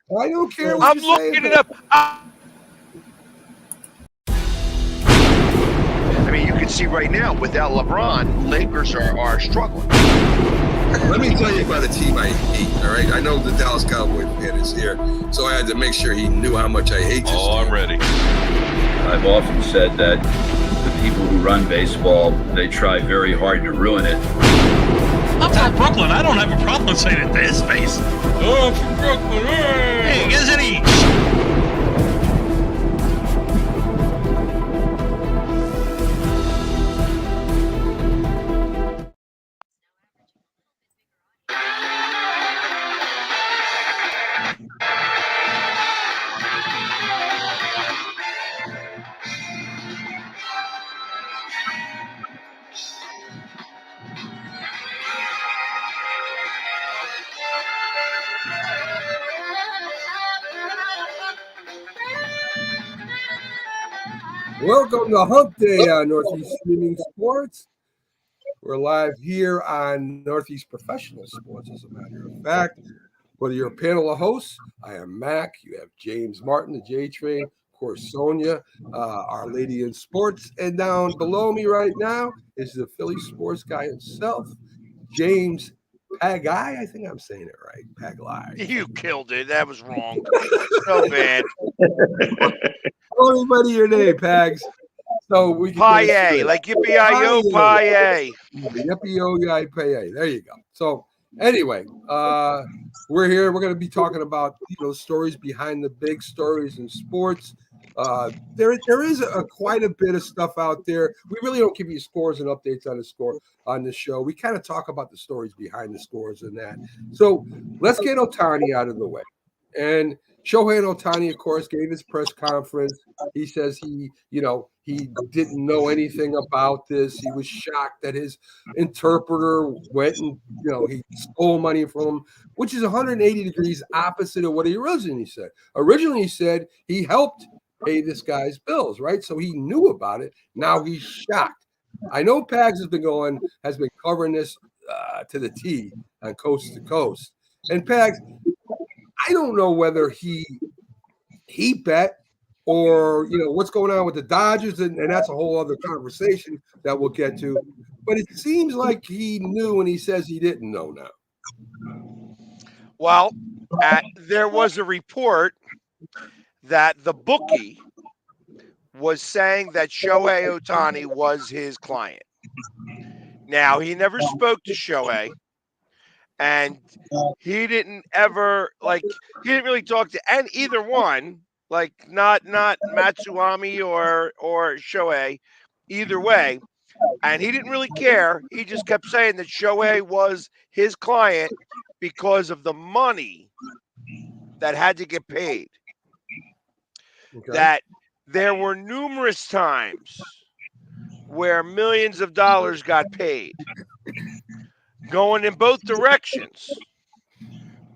I don't care what I'm you say. looking it up. I mean, you can see right now, without LeBron, Lakers are struggling. Let me tell you about a team I hate, all right? I know the Dallas Cowboy fan is here, so I had to make sure he knew how much I hate this team. I'm ready. I've often said that the people who run baseball, they try very hard to ruin it. I'm from Brooklyn. I don't have a problem saying it to his face. Oh, I'm from Brooklyn. Hey, isn't he? Welcome to Hump Day on Northeast Streaming Sports. We're live here on Northeast Professional Sports, as a matter of fact. Whether you're a panel of hosts, I am Mac. You have James Martin, the J Train, of course, Sonia, Our Lady in Sports. And down below me right now is the Philly sports guy himself, James Pagai. I think I'm saying it right. Pagai. You killed it. That was wrong. So bad. Tell everybody your name, Pags. So we can Paye, like yippee-yi-yo, paye. Yippee-yo-yi-paye. There you go. So anyway, we're here. We're going to be talking about stories behind the big stories in sports. There is quite a bit of stuff out there. We really don't give you scores and updates on the score on the show. We kind of talk about the stories behind the scores and that. So let's get Ohtani out of the way. And Shohei Ohtani, of course, gave his press conference. He says he didn't know anything about this. He was shocked that his interpreter went and, he stole money from him, which is 180 degrees opposite of what he originally said. Originally, he said he helped pay this guy's bills, right? So he knew about it. Now he's shocked. I know Pags has been covering this to the T on coast to coast. And Pags, I don't know whether he bet or what's going on with the Dodgers, and that's a whole other conversation that we'll get to. But it seems like he knew when he says he didn't know now. Well, there was a report that the bookie was saying that Shohei Ohtani was his client. Now, he never spoke to Shohei. And he didn't really talk to either one, like not Matsuami or Shohei, either way. And he didn't really care. He just kept saying that Shohei was his client because of the money that had to get paid. Okay. That there were numerous times where millions of dollars got paid, going in both directions.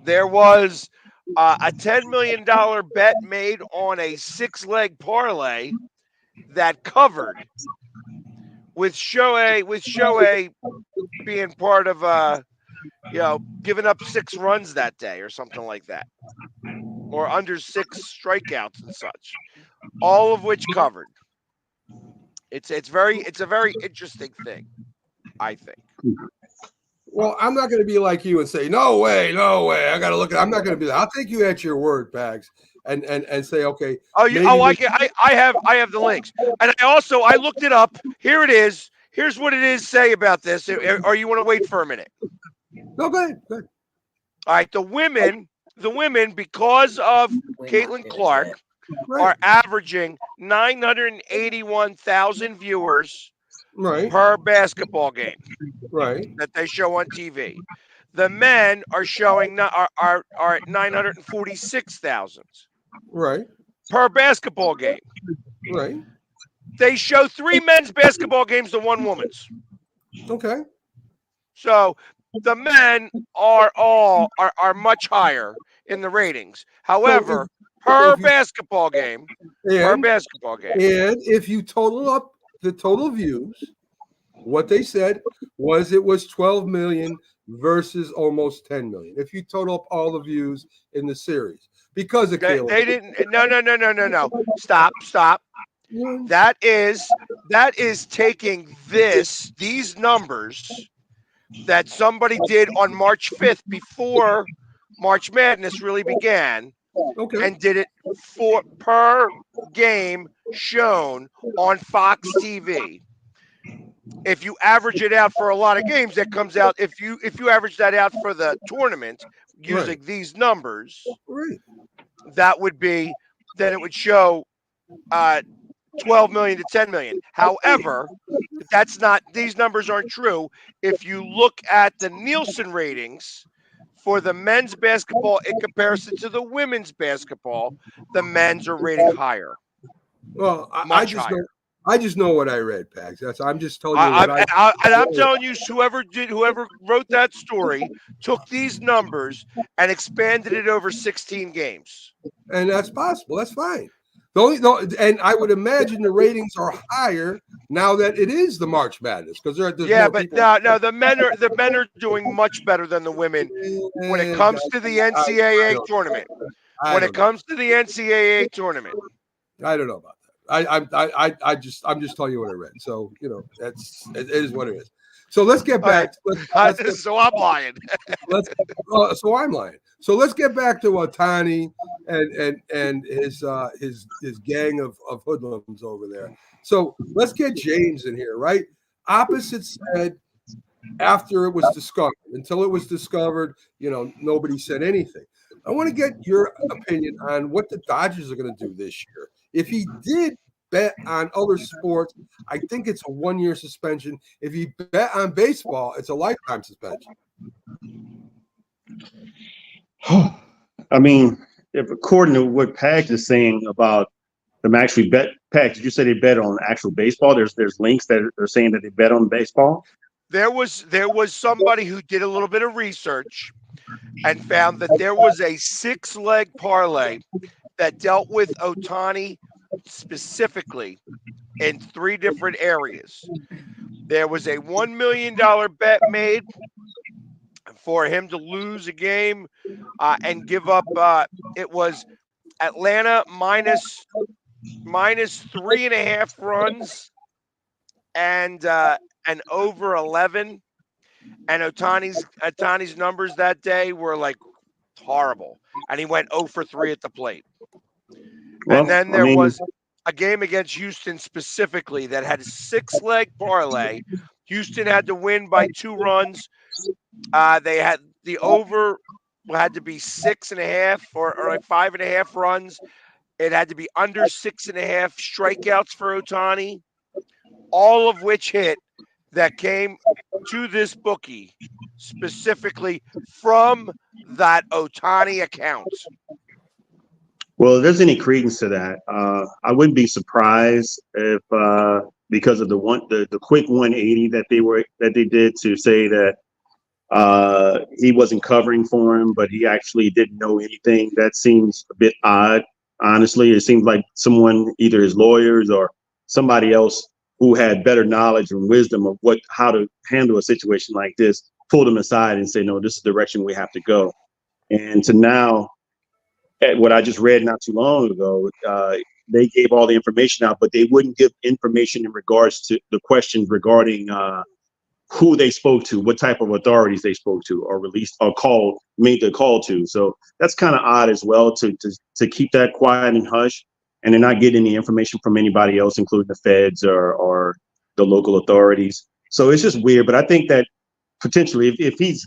There was a $10 million bet made on a 6-leg parlay that covered, with Shohei being part of giving up 6 runs that day or something like that, or under 6 strikeouts and such, all of which covered. It's a very interesting thing, I think. Well, I'm not going to be like you and say, no way. I got to look at. I'm not going to be that. I'll take you at your word, Bags, and say, okay. I have the links, and I looked it up. Here it is. Here's what it is. Say about this, or you want to wait for a minute? No, go ahead. All right. The women, because of Caitlin Clark, are averaging 981,000 viewers. Right. Per basketball game, right, that they show on TV. The men are showing are at 946,000, right, per basketball game. Right. They show 3 men's basketball games to 1 woman's. Okay. So the men are much higher in the ratings. However, per basketball game, and if you total up the total views, what they said was it was 12 million versus almost 10 million. If you total up all the views in the series, because of Caleb. They didn't. No. Stop. Yeah. That is taking these numbers that somebody did on March 5th before March Madness really began, Okay. and did it for per game shown on Fox TV. If you average it out for a lot of games, that comes out. If you average that out for the tournament using these numbers, Right. that would be, then it would show 12 million to 10 million. However, these numbers aren't true. If you look at the Nielsen ratings for the men's basketball in comparison to the women's basketball, the men's are rated higher. Well, Much higher. I just know what I read, Pags. I'm just telling you what I'm telling you, whoever wrote that story took these numbers and expanded it over 16 games. And that's possible. That's fine. And I would imagine the ratings are higher now that it is the March Madness, because there's more but people. no, the men are doing much better than the women when it comes to the NCAA tournament. When it comes to the NCAA tournament, I don't know about that. I'm just telling you what I read. So it is what it is. So let's get back. So I'm lying. So I'm lying. So let's get back to Ohtani and his gang of hoodlums over there. So let's get James in here, right? Opposite said after it was discovered. Until it was discovered, nobody said anything. I want to get your opinion on what the Dodgers are going to do this year. If he did bet on other sports, I think it's a 1-year suspension. If he bet on baseball, it's a lifetime suspension. I mean, if according to what Pags is saying about them actually bet, Pags, did you say they bet on actual baseball? There's links that are saying that they bet on baseball. There was somebody who did a little bit of research and found that there was a 6-leg parlay that dealt with Ohtani specifically in 3 different areas. There was a $1 million bet made for him to lose a game and give up. It was Atlanta minus 3.5 runs and over 11. And Ohtani's numbers that day were like horrible, and he went 0 for 3 at the plate. Well, and then there was a game against Houston specifically that had a 6-leg parlay. Houston had to win by 2 runs. They had the over had to be 6.5 or like 5.5 runs. It had to be under 6.5 strikeouts for Ohtani, all of which hit. That came to this bookie specifically from that Ohtani account. Well, if there's any credence to that, I wouldn't be surprised if because of the quick 180 that they did to say that he wasn't covering for him, but he actually didn't know anything. That seems a bit odd. Honestly, it seems like someone, either his lawyers or somebody else who had better knowledge and wisdom of how to handle a situation like this, pulled him aside and say, no, this is the direction we have to go. And to now, at what I just read not too long ago, they gave all the information out, but they wouldn't give information in regards to the questions regarding who they spoke to, what type of authorities they spoke to, or released or made the call to. So that's kind of odd as well to keep that quiet and hush. And they're not getting any information from anybody else, including the feds or the local authorities. So it's just weird. But I think that potentially if he's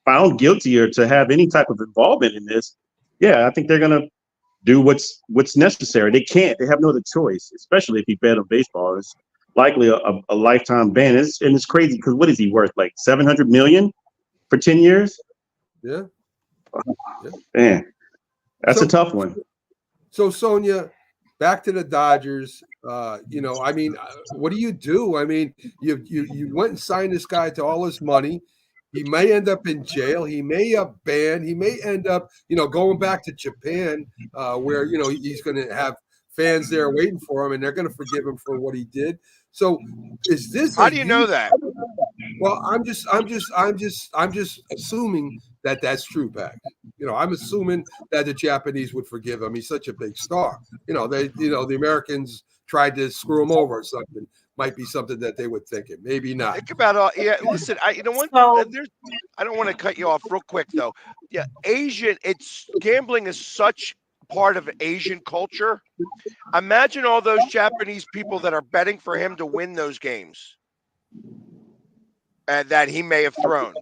found guilty or to have any type of involvement in this, I think they're going to do what's necessary. They have no other choice, especially if he bet on baseball. It's likely a lifetime ban. It's crazy because what is he worth? Like $700 million for 10 years? Yeah. Man, that's a tough one. So, Sonia, back to the Dodgers. What do you do? I mean, you went and signed this guy to all his money. He may end up in jail. He may have banned. He may end up, going back to Japan, where he's going to have fans there waiting for him, and they're going to forgive him for what he did. So, is this? How do you know that? Well, I'm just assuming that that's true, Pax. I'm assuming that the Japanese would forgive him. He's such a big star. The Americans tried to screw him over or something. Might be something that they would think it. Maybe not. Think about yeah. Listen, you know what? So I don't want to cut you off real quick though. Yeah, gambling is such part of Asian culture. Imagine all those Japanese people that are betting for him to win those games, and that he may have thrown.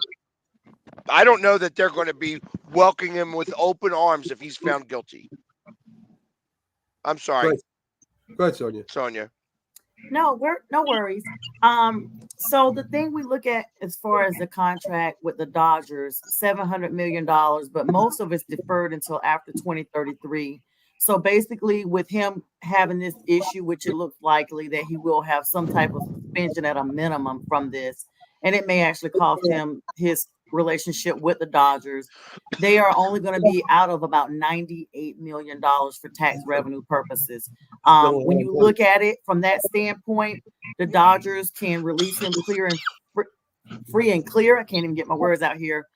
I don't know that they're going to be welcoming him with open arms if he's found guilty. I'm sorry. Go ahead, Sonia. Sonia. no worries. So the thing we look at as far as the contract with the Dodgers, $700 million, but most of it's deferred until after 2033. So basically, with him having this issue, which it looks likely that he will have some type of suspension at a minimum from this, and it may actually cost him his relationship with the Dodgers. They are only going to be out of about $98 million for tax revenue purposes. When you look at it from that standpoint, the Dodgers can release him free and clear. I can't even get my words out here.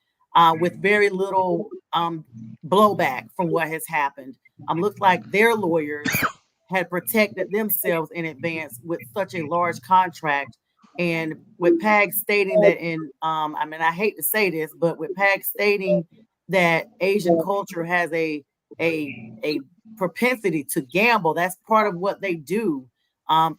With very little blowback from what has happened. Looks like their lawyers had protected themselves in advance with such a large contract. And with PAG stating that I hate to say this, but with PAG stating that Asian culture has a propensity to gamble, that's part of what they do.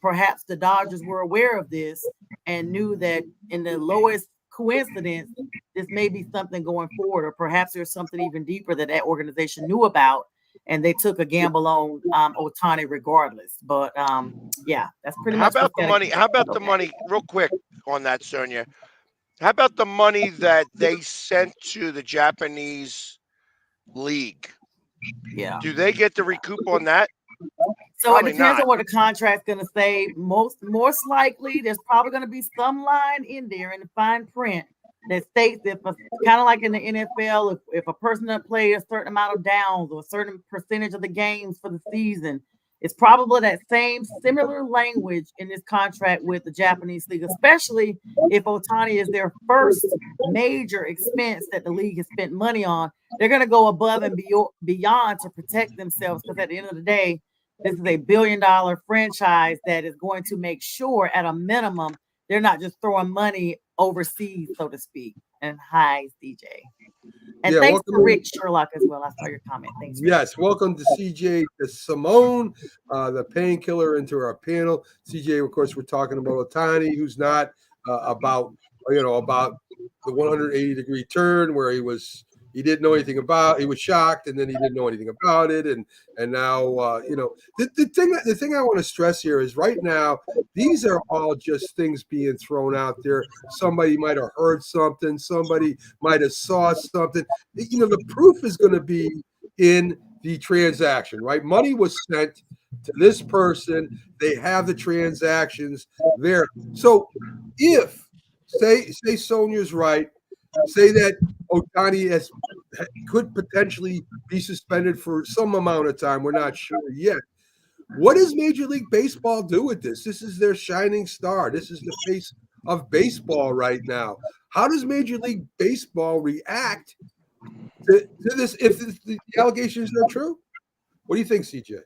Perhaps the Dodgers were aware of this and knew that in the lowest coincidence, this may be something going forward, or perhaps there's something even deeper that organization knew about, and they took a gamble on Ohtani regardless. But yeah, that's pretty much. How about the money? How about the money? Real quick on that, Sonia. How about the money that they sent to the Japanese league? Yeah. Do they get to recoup on that? So Probably it depends not. on what the contract's going to say. Most likely, there's probably going to be some line in there in the fine print that states if kind of like in the NFL, if a person doesn't play a certain amount of downs or a certain percentage of the games for the season, it's probably that same similar language in this contract with the Japanese league, especially if Ohtani is their first major expense that the league has spent money on. They're going to go above and beyond to protect themselves, because at the end of the day, this is a $1 billion franchise that is going to make sure at a minimum they're not just throwing money overseas, so to speak. And hi, CJ. And thanks to Rick Sherlock as well. I saw your comment. Thanks. Rick. Yes, welcome to CJ to Simone, the painkiller, into our panel. CJ, of course, we're talking about Ohtani, who's not about the 180-degree turn where he didn't know anything about. He was shocked, and then he didn't know anything about it, and now the thing I want to stress here is right now these are all just things being thrown out there. Somebody might have heard something. Somebody might have saw something. The proof is going to be in the transaction, right? Money was sent to this person. They have the transactions there. So if say Sonia's right. Say that Ohtani could potentially be suspended for some amount of time. We're not sure yet. What does Major League Baseball do with this? This is their shining star. This is the face of baseball right now. How does Major League Baseball react to this if the allegations are true? What do you think, CJ?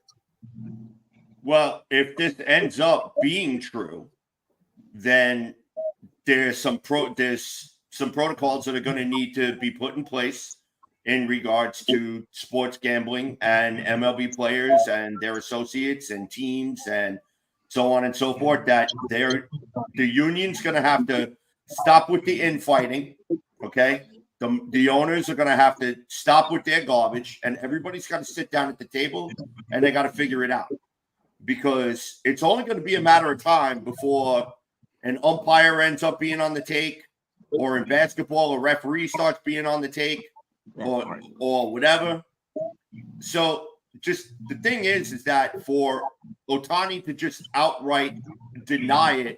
Well, if this ends up being true, then there's some protocols that are going to need to be put in place in regards to sports gambling and MLB players and their associates and teams and so on and so forth, that the union's going to have to stop with the infighting, okay? The owners are going to have to stop with their garbage, and everybody's got to sit down at the table and they got to figure it out, because it's only going to be a matter of time before an umpire ends up being on the take, or in basketball, a referee starts being on the take, or whatever. So just the thing is that for Ohtani to just outright deny it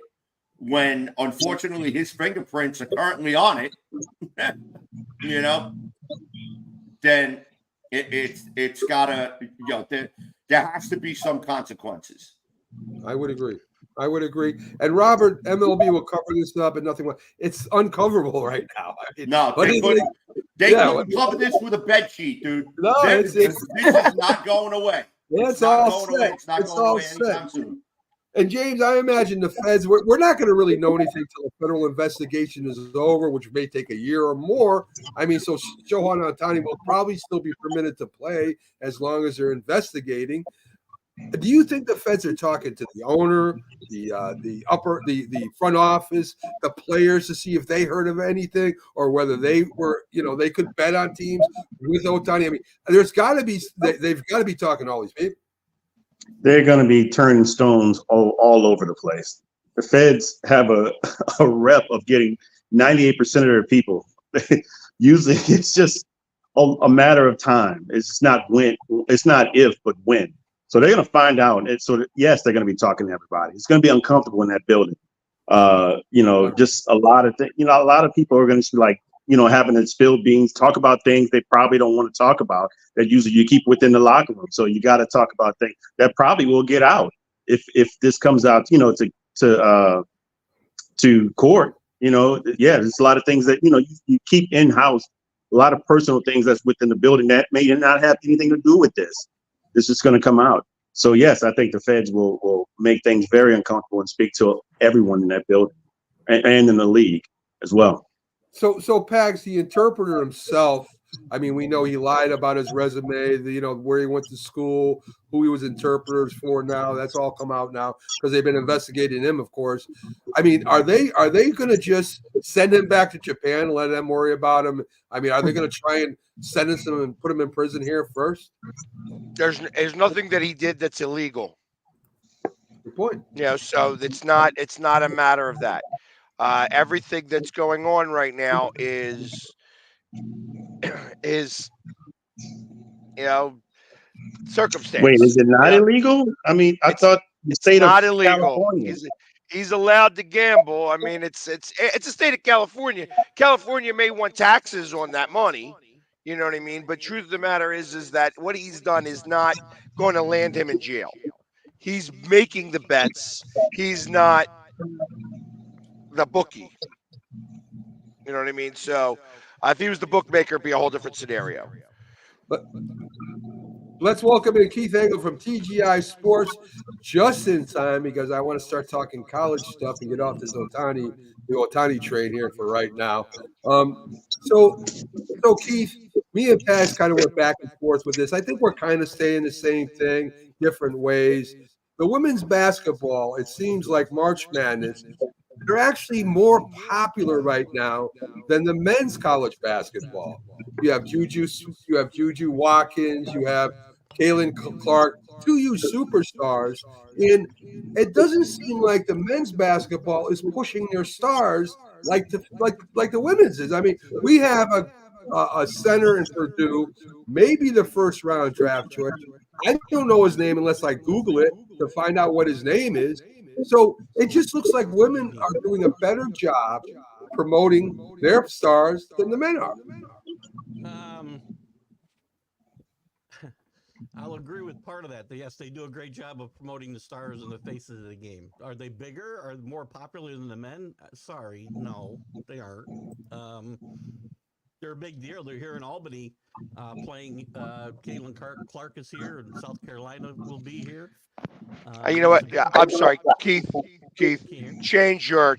when unfortunately his fingerprints are currently on it, then it's gotta, there has to be some consequences. I would agree. I would agree. And Robert, MLB will cover this up and nothing. It's uncoverable right now. I mean, No, but they couldn't cover this with a bed sheet, dude. No, this is not going away. It's not going set. away. It's not going away set. anytime soon. And James, I imagine the feds, we're not going to really know anything until the federal investigation is over, which may take a year or more. I mean, so Shohei Ohtani will probably still be permitted to play as long as they're investigating. Do you think the feds are talking to the owner, the front office, the players to see if they heard of anything, or whether they were, they could bet on teams with Ohtani? I mean, there's got to be, they've got to be talking to all these people. They're going to be turning stones all over the place. The feds have a rep of getting 98% of their people. Usually it's just a matter of time. It's not when, it's not if, but when. So they're going to find out. And so yes, they're going to be talking to everybody. It's going to be uncomfortable in that building. Just a lot of things. A lot of people are going to be like, having to spill beans, talk about things they probably don't want to talk about that usually you keep within the locker room. So you got to talk about things that probably will get out if this comes out, to court. There's a lot of things that, you keep in house, a lot of personal things that's within the building that may not have anything to do with this. This is going to come out. So yes, I think the feds will make things very uncomfortable and speak to everyone in that building and in the league as well. So Pags, the interpreter himself, I mean, we know he lied about his resume, where he went to school, who he was interpreters for now. That's all come out now because they've been investigating him, of course. I mean, are they going to just send him back to Japan and let them worry about him? I mean, are they going to try and sentence him and put him in prison here first? There's nothing that he did that's illegal. Good point. So it's not a matter of that. Everything that's going on right now is circumstance. Wait, is it not illegal? I mean, I thought the state of not illegal. California. He's allowed to gamble. I mean, it's a state of California. California may want taxes on that money. You know what I mean? But truth of the matter is that what he's done is not going to land him in jail. He's making the bets. He's not the bookie. You know what I mean? So if he was the bookmaker, it'd be a whole different scenario. But let's welcome in Keith Engel from TGI Sports just in time because I want to start talking college stuff and get off this the Ohtani train here for right now. So Keith, me and Paz kind of went back and forth with this. I think we're kind of saying the same thing, different ways. The women's basketball, it seems like March Madness, they're actually more popular right now than the men's college basketball. You have Juju Watkins, you have Kaylin Clark, two huge superstars, and it doesn't seem like the men's basketball is pushing their stars like the women's is. I mean, we have a center in Purdue, maybe the first round draft choice. I don't know his name unless I Google it to find out what his name is. So it just looks like women are doing a better job promoting their stars than the men are. I'll agree with part of that. Yes, they do a great job of promoting the stars and the faces of the game. Are they bigger? Are they more popular than the men? Sorry, no, they aren't. They're a big deal. They're here in Albany playing. Caitlin Clark is here, and South Carolina will be here. You know what? Yeah, I'm sorry, Keith, change your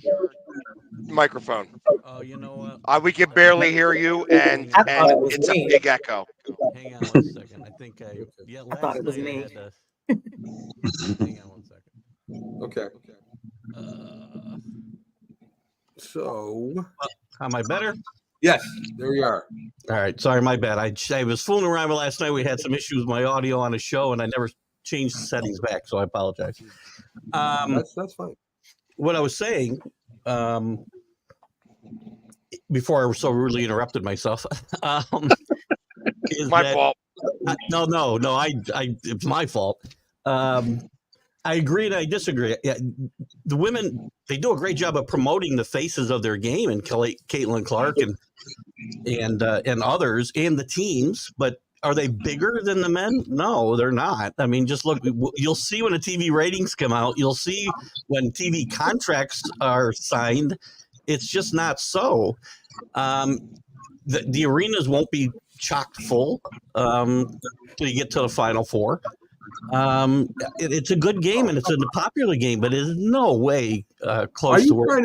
microphone. Oh, you know what? We can barely hear you, and it's a big echo. Hang on 1 second. I think I thought it was me. Hang on 1 second. Okay. So, am I better? Yes, there we are. All right. Sorry, my bad. I was fooling around with last night. We had some issues with my audio on a show, and I never changed the settings back, so I apologize. That's fine. What I was saying, before I so rudely interrupted myself, is my fault. No. It's my fault. I agree and I disagree. Yeah, the women, they do a great job of promoting the faces of their game, and Caitlin Clark and others and the teams. But Are they bigger than the men? No, they're not. I mean, just look. You'll see when the TV ratings come out. You'll see when TV contracts are signed. It's just not so. The arenas won't be chocked full till you get to the Final Four. It's a good game and it's a popular game, but it is no way close to where.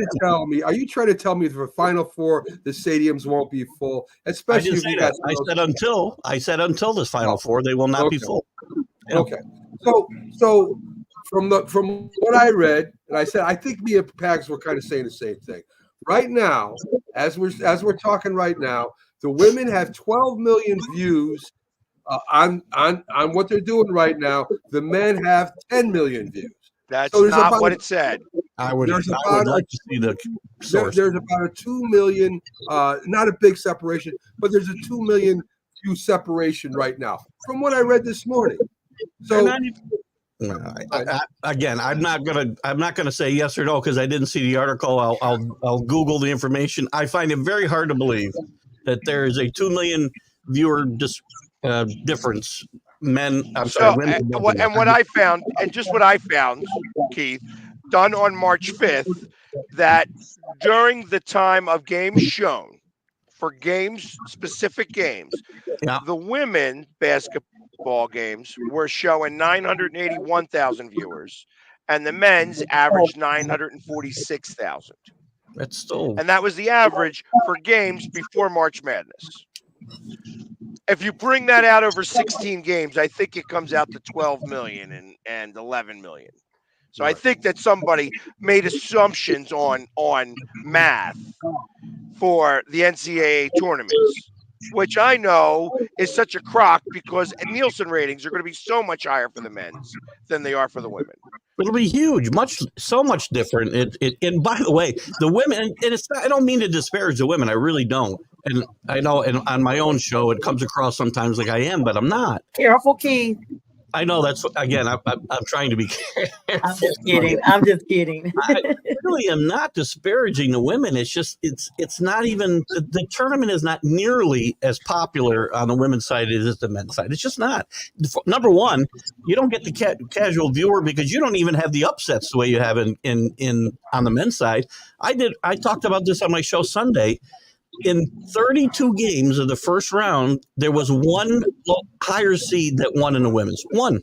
Are you trying to tell me for Final Four the stadiums won't be full? Especially if you got. I said until this Final Four they will not be full. Yeah. Okay. So from what I read, and I said I think me and Pags were kind of saying the same thing. Right now, as we're talking right now, the women have 12 million views on what they're doing right now. The men have 10 million views. That's not what it said. I would like to see the source. There's about a 2 million, not a big separation, but there's a 2 million view separation right now from what I read this morning. So. Again, I'm not gonna say yes or no because I didn't see the article. I'll Google the information. I find it very hard to believe that there is a 2 million viewer difference. Men, women. And what I found, Keith, done on March 5th, that during the time of games shown for specific games, the women basketball games were showing 981,000 viewers, and the men's averaged 946,000. That's still, and that was the average for games before March Madness. If you bring that out over 16 games, I think it comes out to 12 million and 11 million. So I think that somebody made assumptions on math for the NCAA tournaments, which I know is such a crock because Nielsen ratings are going to be so much higher for the men's than they are for the women. It'll be huge, so much different. And by the way, the women, and it's not, I don't mean to disparage the women. I really don't. And I know, and on my own show, it comes across sometimes like I am, but I'm not. Careful, Keith. I know that's, again, I'm trying to be careful. I'm just kidding. I really am not disparaging the women. It's just, it's not even, the tournament is not nearly as popular on the women's side as the men's side. It's just not. Number one, you don't get the casual viewer because you don't even have the upsets the way you have on the men's side. I talked about this on my show Sunday. In 32 games of the first round, there was one higher seed that won in the women's. One.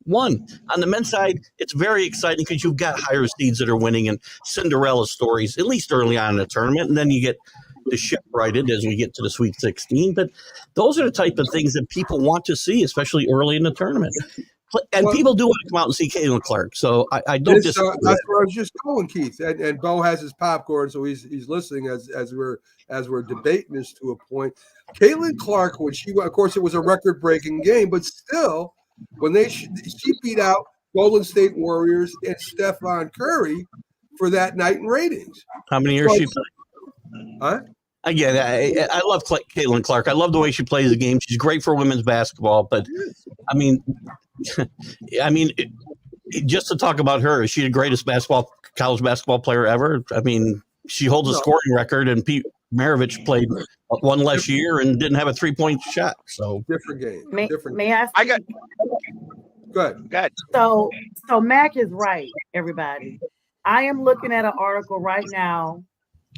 On the men's side, it's very exciting because you've got higher seeds that are winning and Cinderella stories, at least early on in the tournament. And then you get the ship righted as we get to the Sweet 16. But those are the type of things that people want to see, especially early in the tournament. And people do want to come out and see Caitlin Clark. So I don't just. That's where I was just going, Keith. And Bo has his popcorn, so he's listening as we're debating this to a point. Caitlin Clark, when she went, of course, it was a record-breaking game, but still, when she beat out Golden State Warriors and Stephen Curry for that night in ratings. How many years she played? Huh? Again, I love Caitlin Clark. I love the way she plays the game. She's great for women's basketball. But I mean, just to talk about her, is she the greatest college basketball player ever? I mean, she holds a scoring record, and Pete Maravich played one less year and didn't have a 3-point shot. So different game. May I? Go ahead. So Mac is right, everybody. I am looking at an article right now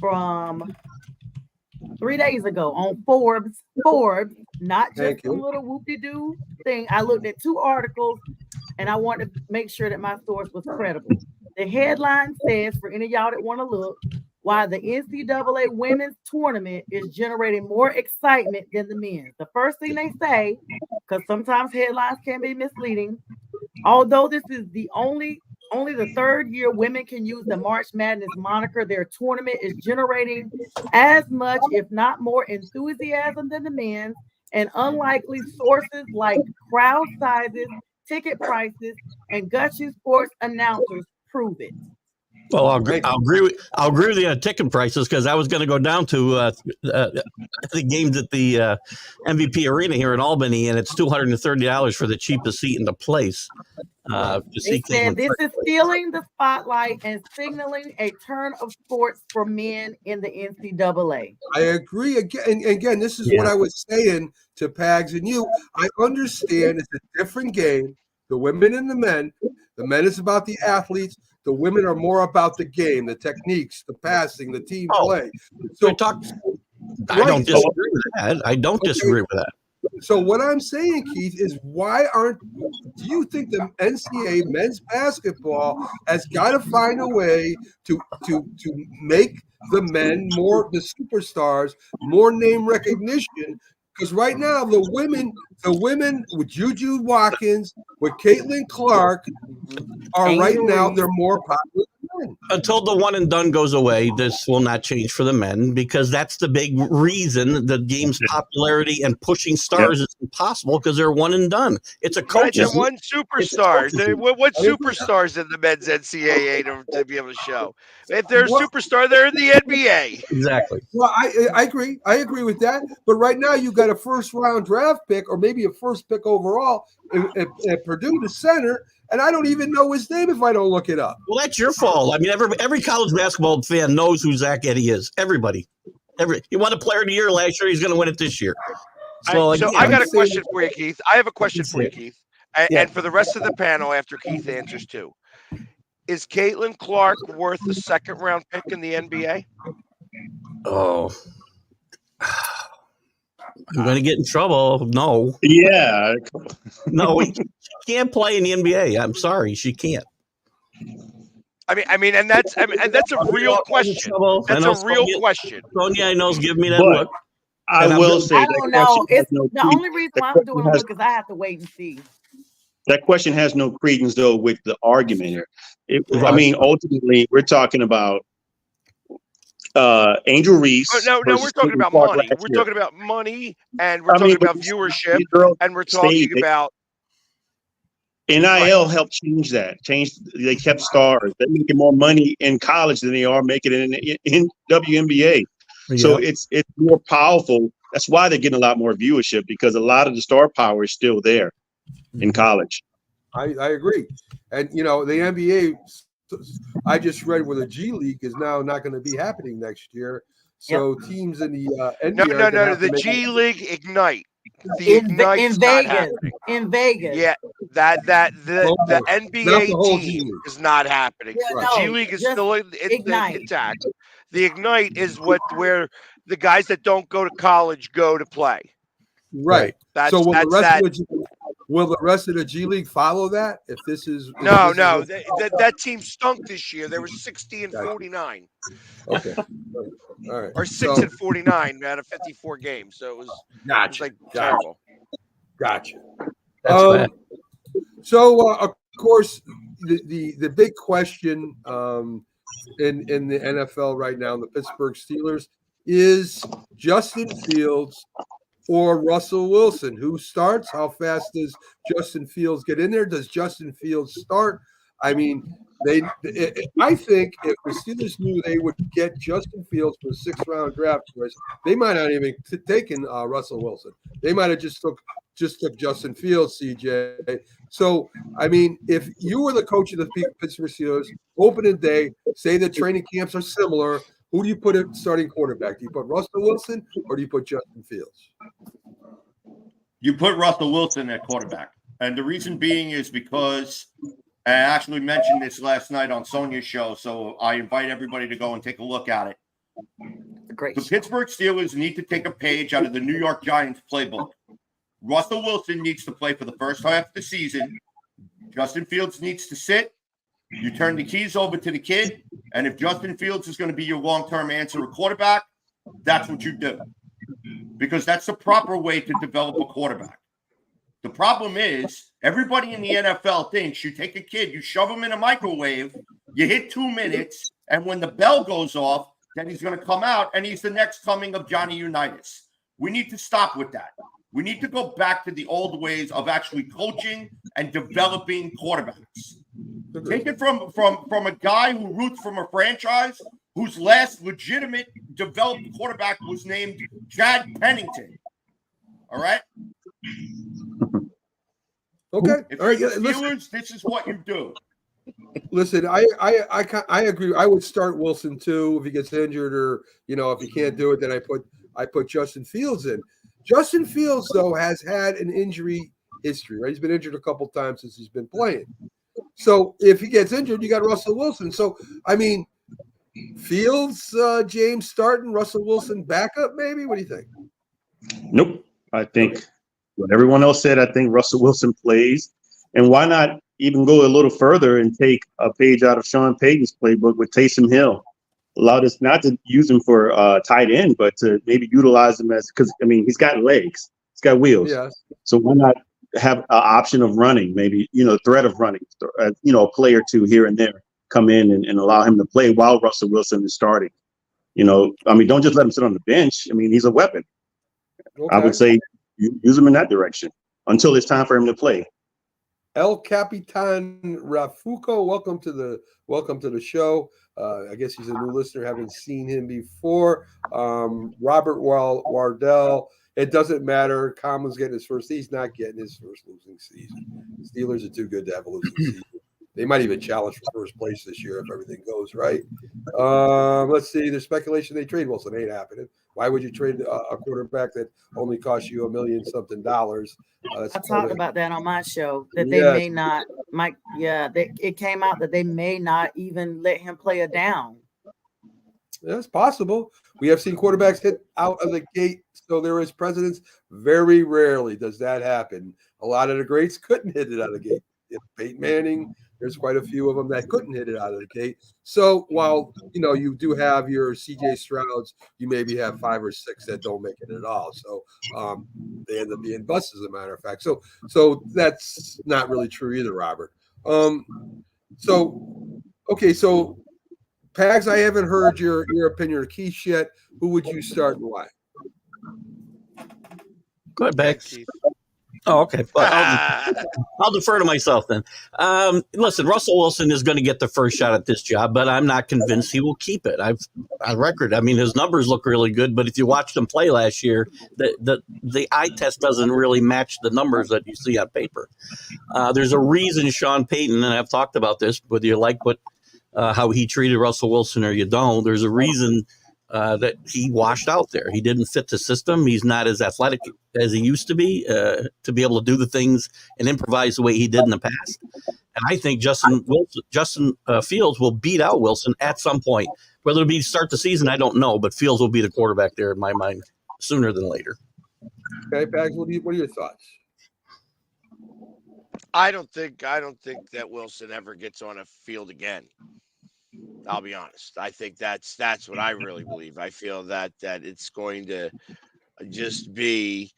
from 3 days ago on Forbes, not just a little whoop-de-doo thing. I looked at 2 articles and I wanted to make sure that my source was credible. The headline says, for any of y'all that want to look, why the NCAA women's tournament is generating more excitement than the men's. The first thing they say, because sometimes headlines can be misleading, although this is only the third year women can use the March Madness moniker, their tournament is generating as much, if not more, enthusiasm than the men's, and unlikely sources like crowd sizes, ticket prices, and Gushy Sports announcers prove it. Well, I'll agree with the ticket prices because I was going to go down to the games at the MVP Arena here in Albany, and it's $230 for the cheapest seat in the place. To They see said Caitlin this Clark is stealing the spotlight and signaling a turn of sports for men in the NCAA. I agree. Again, this is what I was saying to Pags and you. I understand it's a different game. The women and the men. The men is about the athletes. The women are more about the game, the techniques, the passing, the team play. So I don't disagree with that. I don't disagree with that. So what I'm saying, Keith, is do you think the NCAA men's basketball has got to find a way to make the men the superstars, more name recognition? Because right now the women with Juju Watkins, with Caitlin Clark, are right now they're more popular than men. Until the one and done goes away, this will not change for the men, because that's the big reason the game's popularity and pushing stars is impossible, because they're one and done. It's a coach. Right, one superstar. What superstars in the men's NCAA to be able to show? If they're a superstar, they're in the NBA. Exactly. Well, I agree. I agree with that. But right now, you got a first-round draft pick, or maybe a first pick overall at Purdue, the center, and I don't even know his name if I don't look it up. Well, that's your fault. I mean, every college basketball fan knows who Zach Edey is. Everybody. He won a Player of the Year last year. He's going to win it this year. So I got a question for you, Keith. I have a question for you, Keith, and for the rest of the panel after Keith answers too. Is Caitlin Clark worth the second-round pick in the NBA? Oh, I'm going to get in trouble. No. Yeah. No, she can't play in the NBA. I'm sorry, she can't. I mean, and that's a real question. That's a real question. Sonia, I know, is giving me that look. I will say, I don't know. It's the only reason why I'm doing a look is I have to wait and see. That question has no credence, though, with the argument here. I mean, ultimately, we're talking about Angel Reese. No, we're talking about money. We're talking about money, and we're talking about viewership, and we're talking about NIL helped change that. They kept stars. They're making more money in college than they are making in WNBA. Yeah. So it's more powerful. That's why they're getting a lot more viewership, because a lot of the star power is still there in college. I agree. And, the NBA, I just read where the G League is now not going to be happening next year. So teams in the NBA No, the G League Ignite. The Ignite's not happening. In Vegas. Yeah, the NBA team is not happening. Yeah, G League is still intact. The Ignite is where the guys that don't go to college go to play. Right. So will the rest of the G League follow that? If this is that team stunk this year. They were 60-49. Okay. All right. Or 6-49 out of 54 games. So it was terrible. Gotcha. So of course the big question in the NFL right now, the Pittsburgh Steelers, is Justin Fields or Russell Wilson. Who starts? How fast does Justin Fields get in there? Does Justin Fields start? I mean, I think if the Steelers knew they would get Justin Fields for a 6th-round draft choice, they might not even taken Russell Wilson. They might have just took Justin Fields, CJ. So, I mean, if you were the coach of the Pittsburgh Steelers, opening day, say the training camps are similar, who do you put at starting quarterback? Do you put Russell Wilson or do you put Justin Fields? You put Russell Wilson at quarterback. And the reason being is because I actually mentioned this last night on Sonia's show, so I invite everybody to go and take a look at it. The Pittsburgh Steelers need to take a page out of the New York Giants playbook. Russell Wilson needs to play for the first half of the season. Justin Fields needs to sit. You turn the keys over to the kid, and if Justin Fields is going to be your long-term answer at quarterback, that's what you do. Because that's the proper way to develop a quarterback. The problem is everybody in the NFL thinks you take a kid, you shove him in a microwave, you hit 2 minutes, and when the bell goes off, then he's going to come out, and he's the next coming of Johnny Unitas. We need to stop with that. We need to go back to the old ways of actually coaching and developing quarterbacks. Take it from a guy who roots from a franchise whose last legitimate developed quarterback was named Chad Pennington. All right? Okay. If All right. you're Yeah, the listen, Steelers, this is what you do. listen. I agree. I would start Wilson too if he gets injured, or if he can't do it, then I put Justin Fields in. Justin Fields though has had an injury history. Right, he's been injured a couple times since he's been playing. So if he gets injured, you got Russell Wilson. So I mean, Fields, James starting, Russell Wilson backup, maybe. What do you think? Nope. I think what everyone else said, I think Russell Wilson plays. And why not even go a little further and take a page out of Sean Payton's playbook with Taysom Hill? Allow us not to use him for tight end, but to maybe utilize him because, he's got legs. He's got wheels. Yes. So why not have an option of running, maybe, threat of running, a play or two here and there come in and allow him to play while Russell Wilson is starting. Don't just let him sit on the bench. He's a weapon. Okay. I would say use him in that direction until it's time for him to play. El Capitan Rafuco, welcome to the show. I guess he's a new listener, haven't seen him before. Robert Wardell, it doesn't matter. Tomlin's getting his first. He's not getting his first losing season. The Steelers are too good to have a losing season. They might even challenge for first place this year if everything goes right. Let's see. There's speculation they trade Wilson. Ain't happening. Why would you trade a quarterback that only cost you $1 million something? I talked about that on my show that they may not. It came out that they may not even let him play a down. That's possible. We have seen quarterbacks hit out of the gate, so there is precedence. Very rarely does that happen. A lot of the greats couldn't hit it out of the gate. Peyton Manning, there's quite a few of them that couldn't hit it out of the gate. So while you do have your CJ Strouds, you maybe have 5 or 6 that don't make it at all. So they end up being busts, as a matter of fact. So that's not really true either, Robert. So Pags, I haven't heard your opinion or Keith yet. Who would you start and why? Go ahead, Pags. Oh, okay. I'll defer to myself then. Listen, Russell Wilson is going to get the first shot at this job, but I'm not convinced he will keep it. On record, his numbers look really good, but if you watched him play last year, the eye test doesn't really match the numbers that you see on paper. There's a reason Sean Payton, and I've talked about this, whether you like how he treated Russell Wilson or you don't, there's a reason that he washed out there. He didn't fit the system. He's not as athletic as he used to be able to do the things and improvise the way he did in the past. And I think Justin Fields will beat out Wilson at some point. Whether it'll be to start the season, I don't know, but Fields will be the quarterback there in my mind sooner than later. Okay, Bags, what are your thoughts? I don't think that Wilson ever gets on a field again. I'll be honest. I think that's what I really believe. I feel that it's going to just be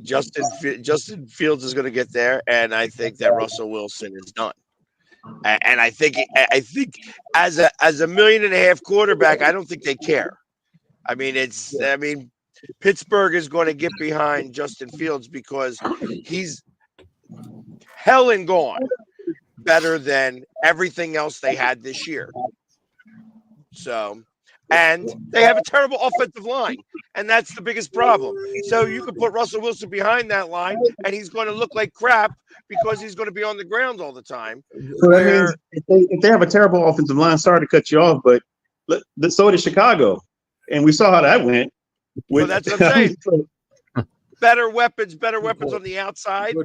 Justin Fields is going to get there, and I think that Russell Wilson is done. And I think as a $1.5 million quarterback, I don't think they care. Pittsburgh is going to get behind Justin Fields because he's hell and gone better than everything else they had this year. So, and they have a terrible offensive line, and that's the biggest problem. So you can put Russell Wilson behind that line, and he's going to look like crap because he's going to be on the ground all the time. So that means if they have a terrible offensive line, sorry to cut you off, but so did Chicago, and we saw how that went. So that's what I'm saying. Better weapons on the outside.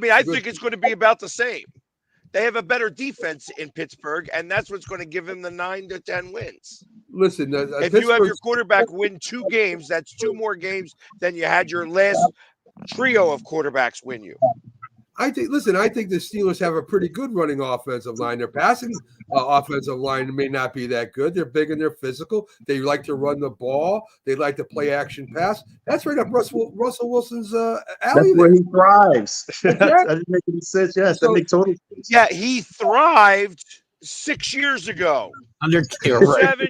I think it's going to be about the same. They have a better defense in Pittsburgh, and that's what's going to give them the 9 to 10 wins. Listen, if you have your quarterback win 2 games, that's 2 more games than you had your last trio of quarterbacks win you. I think the Steelers have a pretty good running offensive line. Their passing offensive line may not be that good. They're big and they're physical. They like to run the ball. They like to play action pass. That's right up Russell Wilson's alley. That's where he thrives. That doesn't make any sense. Yes, that makes total sense. Yeah, he thrived 6 years ago. 7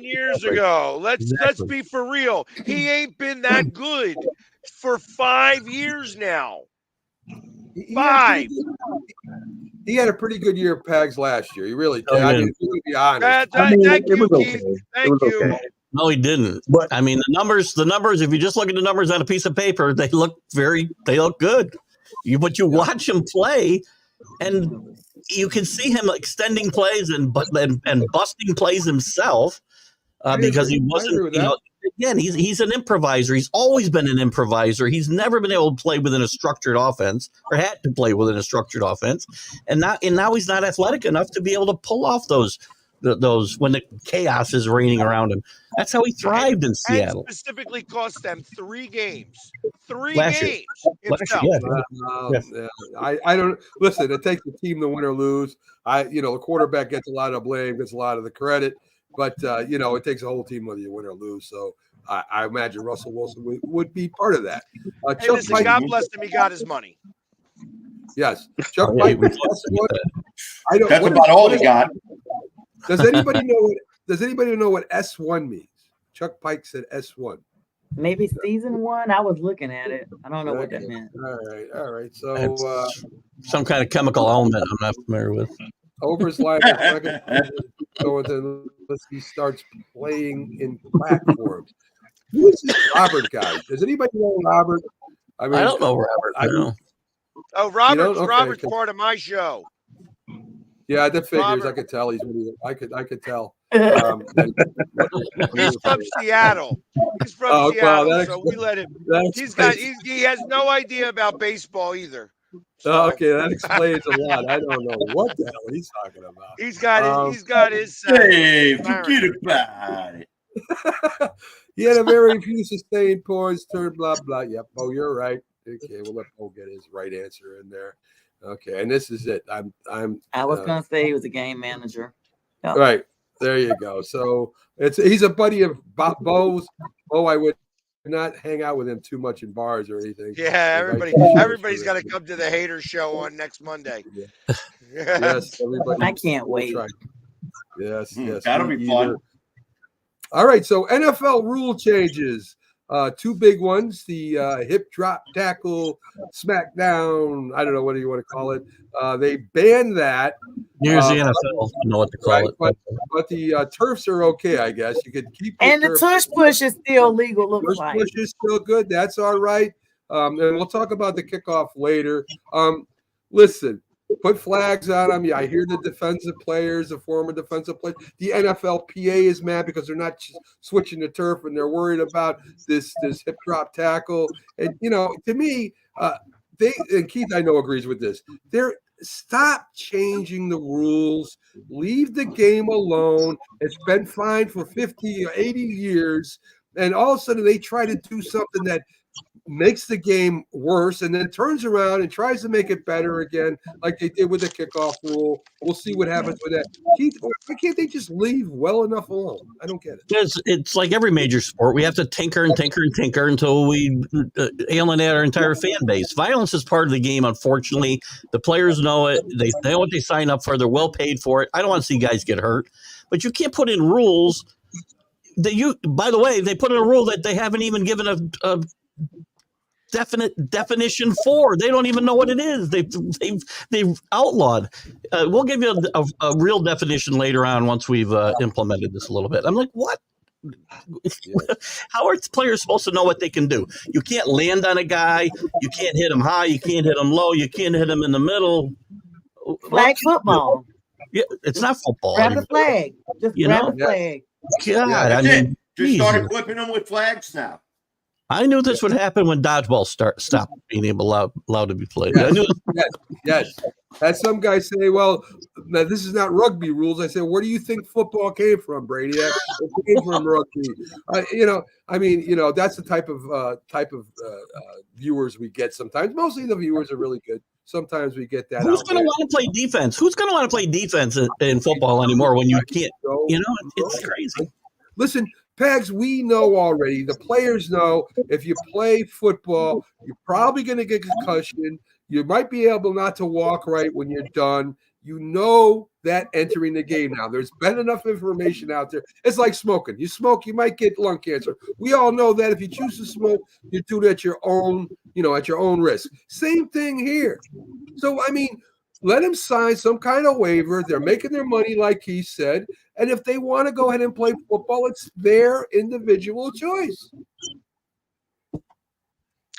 years ago. Let's be for real. He ain't been that good for 5 years now. 5. He had a pretty good year, Pags, last year. He really did. To be honest. Thank you, Keith. Thank you. Okay. No, he didn't. But the numbers. If you just look at the numbers on a piece of paper, they look good. But you watch him play, and you can see him extending plays and busting plays himself because he wasn't. Again, he's an improviser. He's always been an improviser. He's never been able to play within a structured offense, or had to play within a structured offense, and now he's not athletic enough to be able to pull off those when the chaos is reigning around him. That's how he thrived in Seattle. And specifically cost them 3 games. Last year. I don't listen. It takes the team to win or lose. The quarterback gets a lot of blame, gets a lot of the credit, but it takes a whole team whether you win or lose. So I imagine Russell Wilson would be part of that. Hey, listen, God bless him. He got his money. Yes, Chuck Pike. That's about all he got. Does anybody know what S1 means? Chuck Pike said S1. Maybe season 1. I was looking at it. I don't know what that meant. All right. So some kind of chemical element I'm not familiar with. Over his life, unless he starts playing in platforms. Who's this Robert guy? Does anybody know Robert? I don't know Robert. Oh, Robert's part of my show. Yeah, that figures. I could tell I could tell. He's from Seattle. He's from Seattle, so we let him. He has no idea about baseball either. So. Okay, that explains a lot. I don't know what the hell he's talking about. He's got his. Hey, forget about it. He had a very few sustained points. Turn blah blah. Yep. Oh, you're right. Okay, we'll let Bo get his right answer in there. Okay, and this is it. I was gonna say he was a game manager. Yep. Right. There you go. So he's a buddy of Bo's. Bo, I would not hang out with him too much in bars or anything. Yeah, everybody's got to come to the hater show on next Monday. Yeah. Yes, everybody. I can't wait. Yes. That'll be fun. All right, so NFL rule changes. 2 big ones: the hip drop tackle, smackdown. I don't know what you want to call it. They banned that. Here's the NFL. I don't know what to call it. But the turfs are okay, I guess. You could keep. And the tush push is still legal. Looks like tush push is still good. That's all right. And we'll talk about the kickoff later. Listen. Put flags on them. Yeah, I hear the defensive players, the former defensive players. The NFLPA is mad because they're not switching the turf and they're worried about this hip drop tackle. And to me, and Keith I know agrees with this. Stop changing the rules. Leave the game alone. It's been fine for 50 or 80 years, and all of a sudden they try to do something that makes the game worse and then turns around and tries to make it better again, like they did with the kickoff rule. We'll see what happens with that. Keith, why can't they just leave well enough alone? I don't get it. It's like every major sport. We have to tinker until we alienate our entire fan base. Violence is part of the game, unfortunately. The players know it. They know what they sign up for. They're well paid for it. I don't want to see guys get hurt. But you can't put in rules that by the way, they put in a rule that they haven't even given a definite definition for. They don't even know what it is. They've outlawed. We'll give you a real definition later on once we've implemented this a little bit. I'm like, what? How are players supposed to know what they can do? You can't land on a guy. You can't hit him high. You can't hit him low. You can't hit him in the middle. Flag football. Yeah, it's not football. Grab a flag. Just grab a flag. God, just start equipping them with flags now. I knew this would happen when dodgeball stopped being allowed to be played. Yes. I knew yes. As some guys say, well, now this is not rugby rules. I said, where do you think football came from, Brady? It came from rugby. That's the type of viewers we get sometimes. Mostly the viewers are really good. Sometimes we get that. Who's going to want to play defense? Who's going to want to play defense in football anymore when you can't? It's crazy. Listen, Pags, we know already. The players know if you play football, you're probably going to get concussion. You might be able not to walk right when you're done. You know that entering the game now. There's been enough information out there. It's like smoking. You smoke, you might get lung cancer. We all know that if you choose to smoke, you do it at your own, at your own risk. Same thing here. So, let them sign some kind of waiver. They're making their money, like he said. And if they want to go ahead and play football, it's their individual choice.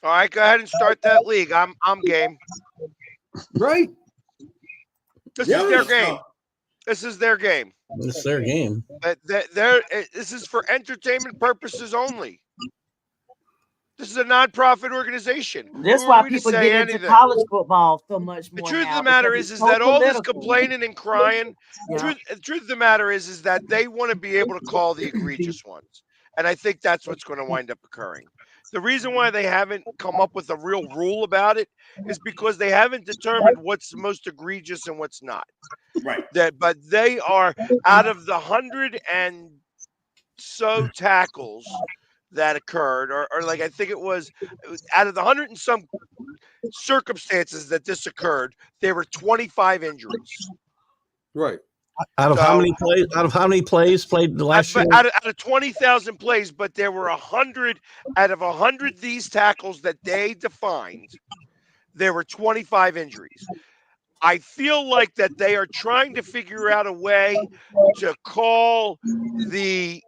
All right, go ahead and start that league. I'm game. Right. This Yeah. is their Let's game. go. This is their game. It's their game. This is for entertainment purposes only. This is a nonprofit organization. That's Who are why we to people say get into anything? college football so much The more truth now. of the matter because is it's so that all this political. complaining and crying, Yeah. the truth of the matter is that they want to be able to call the egregious ones. And I think that's what's going to wind up occurring. The reason why they haven't come up with a real rule about it is because they haven't determined what's the most egregious and what's not. Right. But they are out of the 100 and so tackles that occurred, or like I think it was out of the 100 and some circumstances that this occurred, there were 25 injuries. Right. Out of how many plays? Out of how many plays played the last year? Out of 20,000 plays, but there were 100 out of 100 these tackles that they defined. There were 25 injuries. I feel like that they are trying to figure out a way to call the,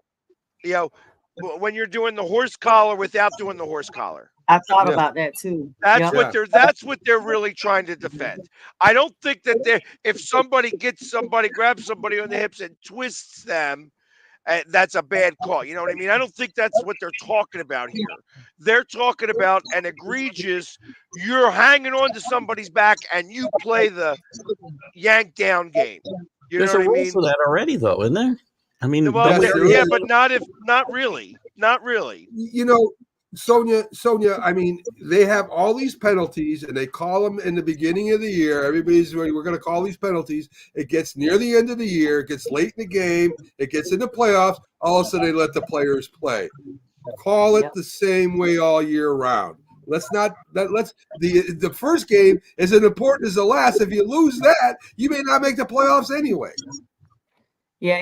when you're doing the horse collar without doing the horse collar. I thought about that too. That's what they're really trying to defend. I don't think that if somebody grabs somebody on the hips and twists them, that's a bad call. You know what I mean? I don't think that's what they're talking about here. They're talking about an egregious, you're hanging on to somebody's back and you play the yank down game. You There's know a what I rule mean? for that already, though, isn't there? I mean, Well, but not really. Sonia, I mean, they have all these penalties and they call them in the beginning of the year. Everybody's we're going to call these penalties. It gets near the end of the year, it gets late in the game, it gets in the playoffs. All of a sudden, they let the players play. Call it the same way all year round. The first game is as important as the last. If you lose that, you may not make the playoffs anyway. Yeah,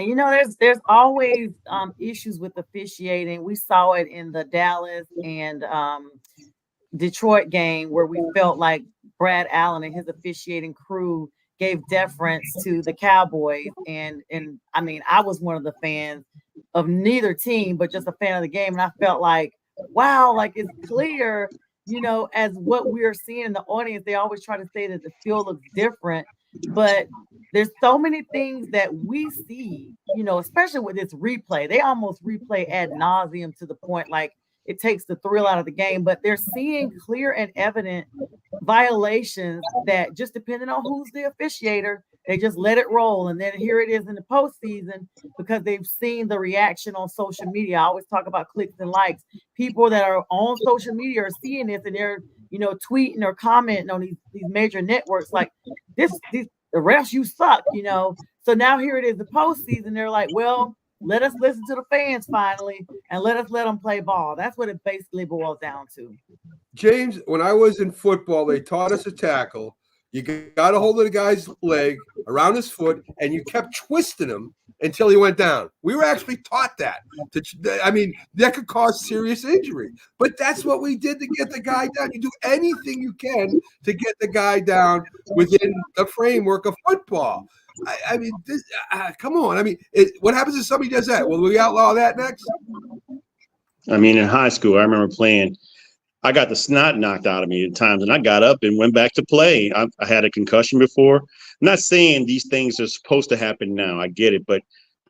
there's always issues with officiating. We saw it in the Dallas and Detroit game where we felt like Brad Allen and his officiating crew gave deference to the Cowboys. And I mean, I was one of the fans of neither team, but just a fan of the game. And I felt like, wow, like it's clear, as what we're seeing in the audience. They always try to say that the field looks different. But there's so many things that we see, especially with this replay. They almost replay ad nauseum to the point like it takes the thrill out of the game. But they're seeing clear and evident violations that just depending on who's the officiator, they just let it roll. And then here it is in the postseason because they've seen the reaction on social media. I always talk about clicks and likes. People that are on social media are seeing this and they're tweeting or commenting on these major networks like the refs, you suck, So now here it is, the postseason. They're like, well, let us listen to the fans finally and let them play ball. That's what it basically boils down to. James, when I was in football, they taught us a tackle. You got a hold of the guy's leg around his foot, and you kept twisting him until he went down. We were actually taught that. That could cause serious injury. But that's what we did to get the guy down. You do anything you can to get the guy down within the framework of football. Come on. What happens if somebody does that? Will we outlaw that next? I mean, in high school, I remember playing. I got the snot knocked out of me at times, and I got up and went back to play. I had a concussion before. I'm not saying these things are supposed to happen now. I get it. But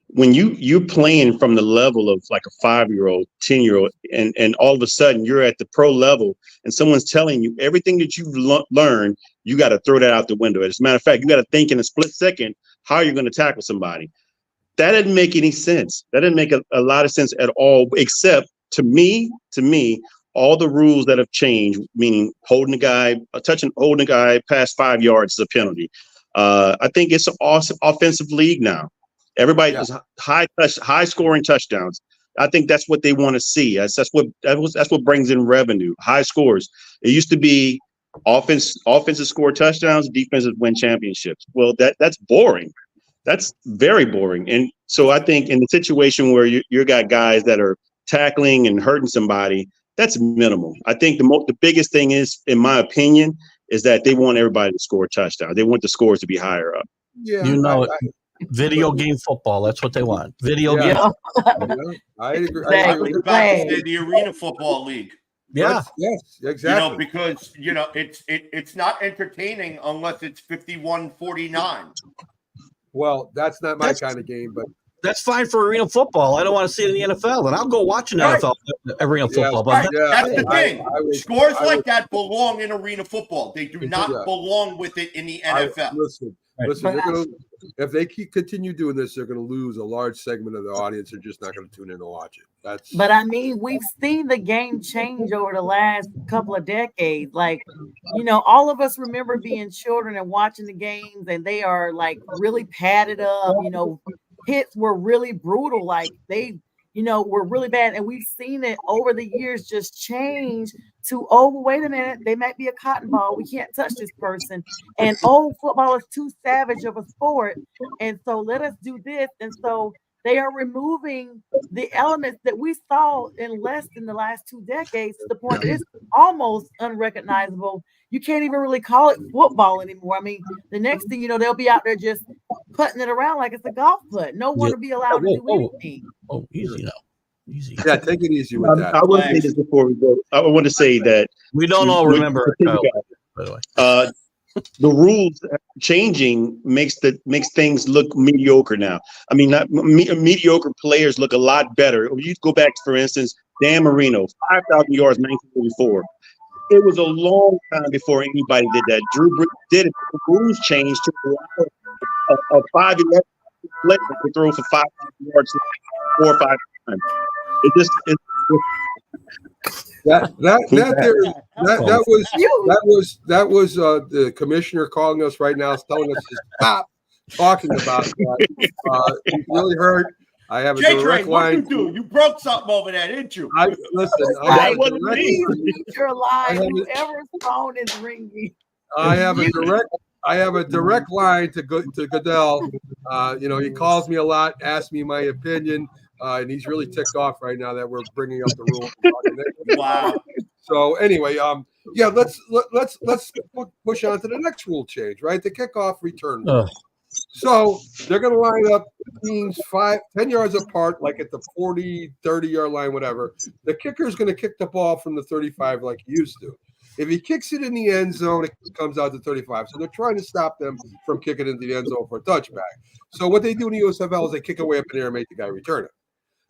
when you're playing from the level of like a 5-year-old, 10-year-old, and all of a sudden you're at the pro level and someone's telling you everything that you've learned, you got to throw that out the window. As a matter of fact, you got to think in a split second how you're going to tackle somebody. That didn't make any sense. That didn't make a lot of sense at all, except to me, all the rules that have changed, meaning holding a guy past 5 yards is a penalty. I think it's an awesome offensive league now. Everybody does high scoring touchdowns. I think that's what they want to see. That's what brings in revenue, high scores. It used to be offenses score touchdowns, defenses win championships. Well, that's boring. That's very boring. And so I think in the situation where you got guys that are tackling and hurting somebody, that's minimal. I think the biggest thing is, in my opinion, is that they want everybody to score touchdowns. They want the scores to be higher up. Yeah, video game football. That's what they want. Video game. I agree. I was about to say the Arena Football League. Yeah. Yes, exactly. Because it's not entertaining unless it's 51-49. Well, that's not my kind of game, but that's fine for arena football. I don't want to see it in the NFL, and I'll go watch an NFL arena football. But That's the thing. Scores I like that belong in arena football. They do not belong with it in the NFL. Listen, if they continue doing this, they're going to lose a large segment of the audience. They're just not going to tune in and watch it. But I mean, we've seen the game change over the last couple of decades. Like, all of us remember being children and watching the games, and they are like really padded up. Hits were really brutal. Like they, were really bad. And we've seen it over the years just change to, wait a minute, they might be a cotton ball. We can't touch this person. And football is too savage of a sport. And so let us do this. And so they are removing the elements that we saw in less than the last 2 decades to the point that it's almost unrecognizable. You can't even really call it football anymore. I mean, the next thing you know, they'll be out there just putting it around like it's a golf putt. No one will be allowed to do anything. Oh, easy now. Easy. Yeah, take it easy with that. I want to say this before we go. I want to say that we don't all remember it, by the way. The rules changing makes things look mediocre now. I mean, mediocre players look a lot better. You go back, for instance, Dan Marino, 5,000 yards, 1944. It was a long time before anybody did that. Drew Brees did it. The rules changed to allow a 5'11" player to throw for 5,000 yards 4 or 5 times. That was the commissioner calling us right now, telling us to stop talking about that. He's really hurt. I have a direct line. What you do? You broke something over there, didn't you? Whoever's phone is ringing. I have a direct line to Goodell. He calls me a lot, asks me my opinion. And he's really ticked off right now that we're bringing up the rules. Wow. So anyway, let's push on to the next rule change, right? The kickoff return. So they're going to line up teams 10 yards apart, like at the 40, 30-yard line, whatever. The kicker is going to kick the ball from the 35 like he used to. If he kicks it in the end zone, it comes out to 35. So they're trying to stop them from kicking into the end zone for a touchback. So what they do in the USFL is they kick away up in the air and make the guy return it.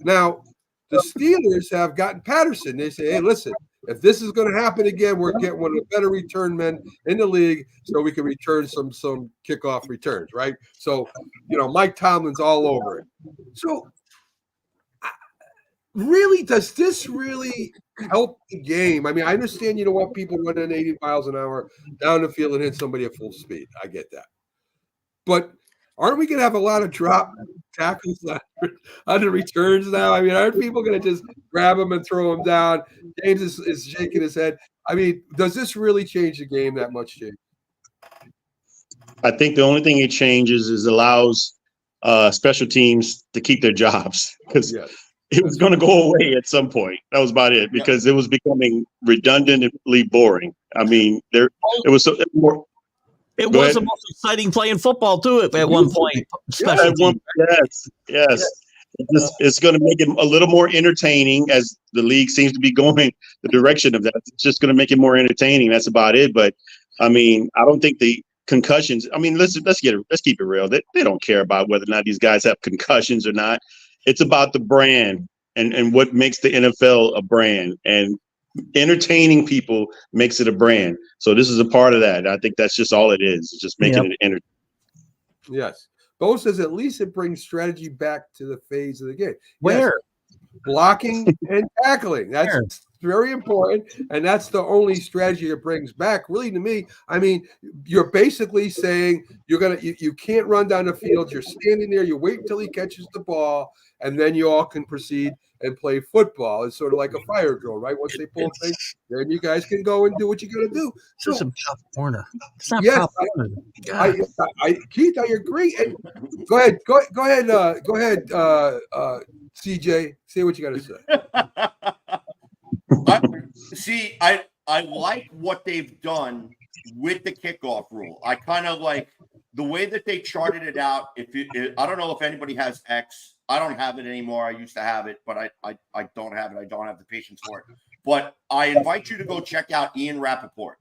Now, the Steelers have gotten Patterson. They say, hey, listen, if this is going to happen again, we're getting one of the better return men in the league so we can return some kickoff returns, right? So, Mike Tomlin's all over it. So, really, does this really help the game? I mean, I understand you don't want people running 80 miles an hour down the field and hit somebody at full speed. I get that. But aren't we going to have a lot of drop tackles on the returns now? I mean, aren't people going to just grab them and throw them down? James is shaking his head. I mean, does this really change the game that much, James? I think the only thing it changes is allows special teams to keep their jobs because it was going to go away at some point. That was about it because it was becoming redundantly boring. I mean, it was so more. It was the most exciting play in football too at one point. Yes. It's going to make it a little more entertaining as the league seems to be going the direction of that. It's just going to make it more entertaining. That's about it. But I mean, I don't think the concussions. I mean, let's keep it real. They don't care about whether or not these guys have concussions or not. It's about the brand and what makes the NFL a brand, and entertaining people makes it a brand. So this is a part of that. I think that's just all it is. It's just making it entertaining. Yes. Bo says at least it brings strategy back to the phase of the game. Where? Yes. Blocking and tackling. That's very important. And that's the only strategy it brings back, really, to me. I mean, you're basically saying you can't run down the field. You're standing there, you wait until he catches the ball, and then you all can proceed and play football. It's sort of like a fire drill, right? Once they pull things, then you guys can go and do what you got to do. So, it's Pop Warner. It's not Pop Warner. Keith, I agree. And go ahead, CJ. Say what you got to say. I like what they've done with the kickoff rule. I kind of like the way that they charted it out. I don't know if anybody has X. I don't have it anymore. I used to have it, but I don't have it. I don't have the patience for it. but I invite you to go check out Ian Rappaport.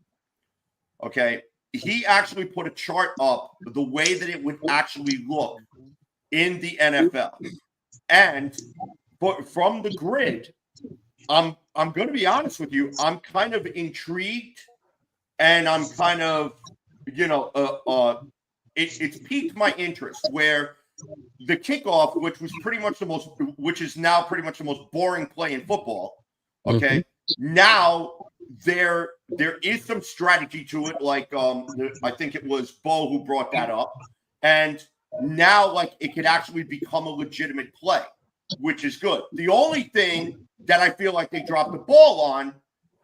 Okay. He actually put a chart up the way that it would actually look in the NFL. And from the grid, I'm going to be honest with you. I'm kind of intrigued, and I'm kind of, it's piqued my interest where the kickoff, which is now pretty much the most boring play in football. Okay. Now there is some strategy to it. Like, I think it was Bo who brought that up. And now, like, it could actually become a legitimate play, which is good. The only thing that I feel like they dropped the ball on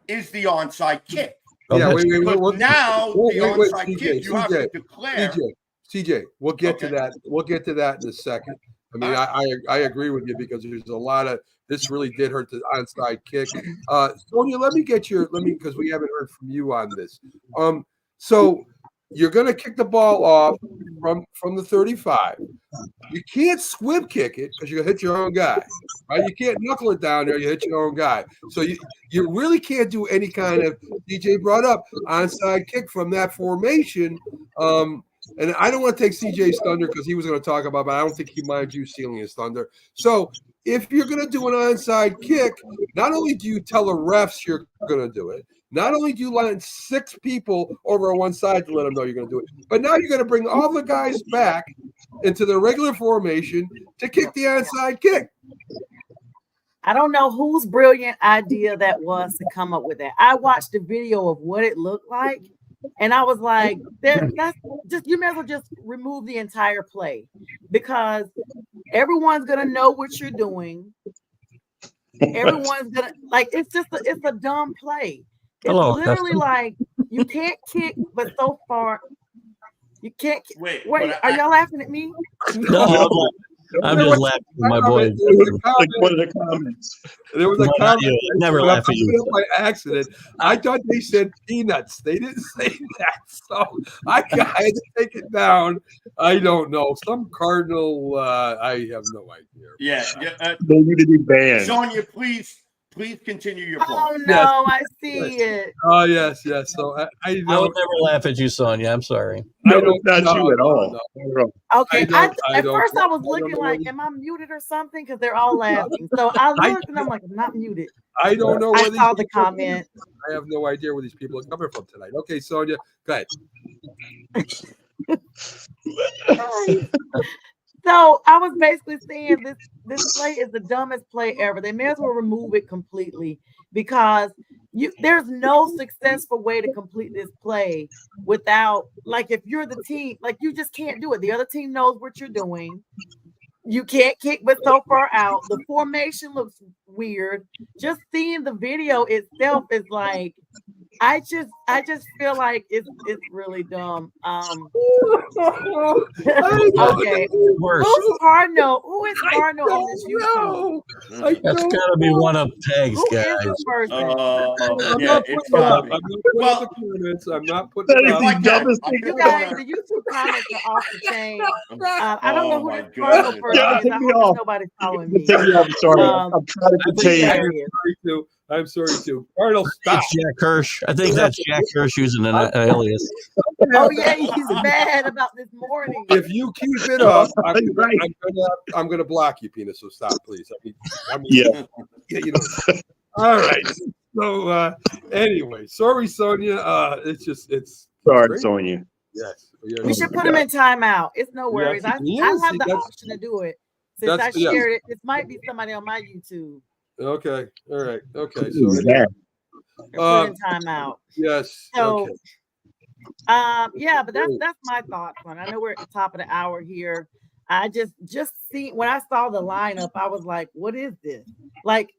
is the onside kick. Yeah, wait, now the onside kick, you have to declare. CJ, we'll get to that. We'll get to that in a second. I mean, I agree with you because there's a lot of this really did hurt the onside kick. Sonia, because we haven't heard from you on this. So you're going to kick the ball off from the 35. You can't squib kick it because you're going to hit your own guy. Right? You can't knuckle it down there. You hit your own guy. So you really can't do any kind of, DJ brought up, onside kick from that formation. And I don't want to take CJ's thunder because he was going to talk about, but I don't think he minds you stealing his thunder. So if you're going to do an onside kick, not only do you tell the refs you're going to do it, not only do you line 6 people over on one side to let them know you're going to do it, but now you're going to bring all the guys back into the regular formation to kick the onside kick. I don't know whose brilliant idea that was to come up with that. I watched the video of what it looked like, and I was like, that's just, you may as well just remove the entire play because everyone's going to know what you're doing. Everyone's going to, like, it's a dumb play. It's literally like you can't kick, but so far you can't. Wait, are y'all laughing at me? No, I'm just laughing at my boy. Like one of the comments. There was a comment. Never laugh at you. By accident. I thought they said peanuts. They didn't say that. So I had to take it down. I don't know. Some cardinal. I have no idea. Yeah. Maybe to be banned. Sonia, please continue your point. Oh no, yes. I see it. Oh yes. So I would never laugh at you, Sonia. I'm sorry. No, not you at all. No. Okay. At first I was looking like, am I muted or something? Because they're all laughing. So I looked and I'm like, I'm not muted. I don't know. I saw the comment. I have no idea where these people are coming from tonight. Okay, Sonia, go ahead. So I was basically saying this play is the dumbest play ever. They may as well remove it completely because there's no successful way to complete this play without, like, if you're the team, like, you just can't do it. The other team knows what you're doing. You can't kick but so far out. The formation looks weird. Just seeing the video itself is like, I just feel like it's really dumb. Okay. Who's Cardinal? Who is Cardinal on this YouTube? That's gotta be one of Tag's guys. I'm not putting it up. You guys, the YouTube comments are off the chain. I don't know who this Cardinal person is. I hope nobody's following me. I'm sorry. I'm trying to contain. I'm sorry too. Cardinal, stop. It's Jack Hirsch. I think that's Jack Hirsch using an alias. Oh yeah, he's mad about this morning. If you keep it up, I'm gonna block you, Penis. So stop, please. Yeah. You know. All right. So anyway, sorry, Sonia. It's sorry, great. Sonia. Yes. We should put him in timeout. It's no worries. I have the option to do it since I shared it. This might be somebody on my YouTube. Okay. All right. Okay. So put in timeout. Yes. So, okay. Yeah, but that's my thoughts on. I know we're at the top of the hour here. I just see when I saw the lineup, I was like, "What is this?" Like,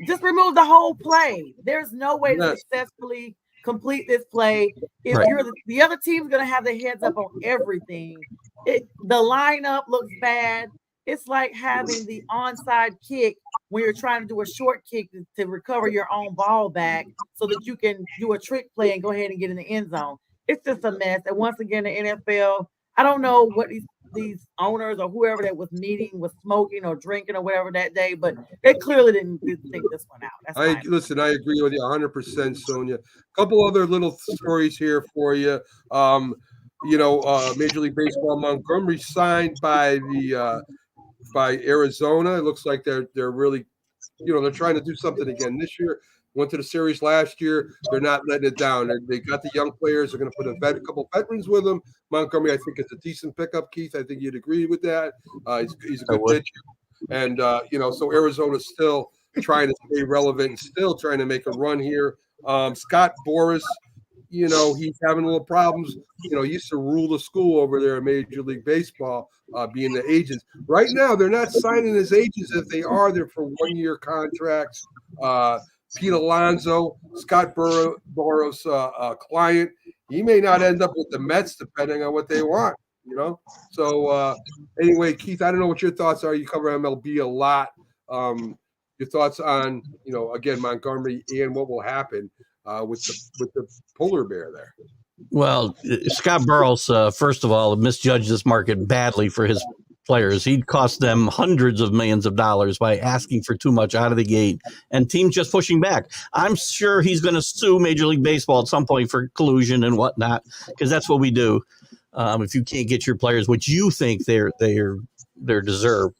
just remove the whole play. There's no way to successfully complete this play if you're the other team's going to have their heads up on everything. The lineup looks bad. It's like having the onside kick when you're trying to do a short kick to recover your own ball back so that you can do a trick play and go ahead and get in the end zone. It's just a mess. And once again, the NFL, I don't know what these owners or whoever that was meeting was smoking or drinking or whatever that day, but they clearly didn't think this one out. That's I fine. listen. I agree with you 100%, Sonia. A couple other little stories here for you. Major League Baseball Montgomery signed by Arizona. It looks like they're really, they're trying to do something again this year. Went to the series last year. They're not letting it down. They got the young players. They're going to put a couple veterans with them. Montgomery, I think, is a decent pickup, Keith. I think you'd agree with that. He's a good pitcher. And, so Arizona's still trying to stay relevant and still trying to make a run here. Scott Boras, he's having a little problems. He used to rule the school over there in Major League Baseball, being the agents. Right now, they're not signing as agents. If they are, they're for one-year contracts. Pete Alonso, Scott Boras' client, he may not end up with the Mets depending on what they want. So anyway, Keith, I don't know what your thoughts are. You cover MLB a lot. Your thoughts on again Montgomery and what will happen with the polar bear there. Well, Scott Burrows, first of all, misjudged this market badly for his players. He'd cost them hundreds of millions of dollars by asking for too much out of the gate, and teams just pushing back. I'm sure he's going to sue Major League Baseball at some point for collusion and whatnot, because that's what we do. If you can't get your players what you think they're deserved.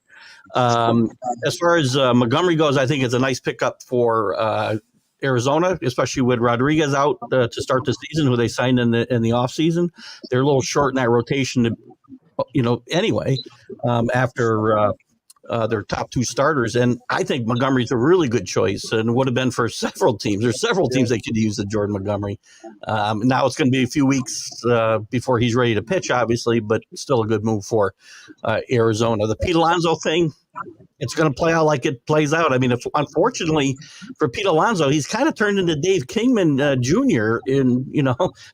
As far as Montgomery goes, I think it's a nice pickup for Arizona, especially with Rodriguez out to start the season, who they signed in the offseason. They're a little short in that rotation, anyway, after their top two starters. And I think Montgomery's a really good choice and would have been for several teams. There's several teams that could use the Jordan Montgomery. Now it's going to be a few weeks before he's ready to pitch, obviously, but still a good move for Arizona. The Pete Alonso thing, it's going to play out like it plays out. I mean, unfortunately for Pete Alonso, he's kind of turned into Dave Kingman Jr. in,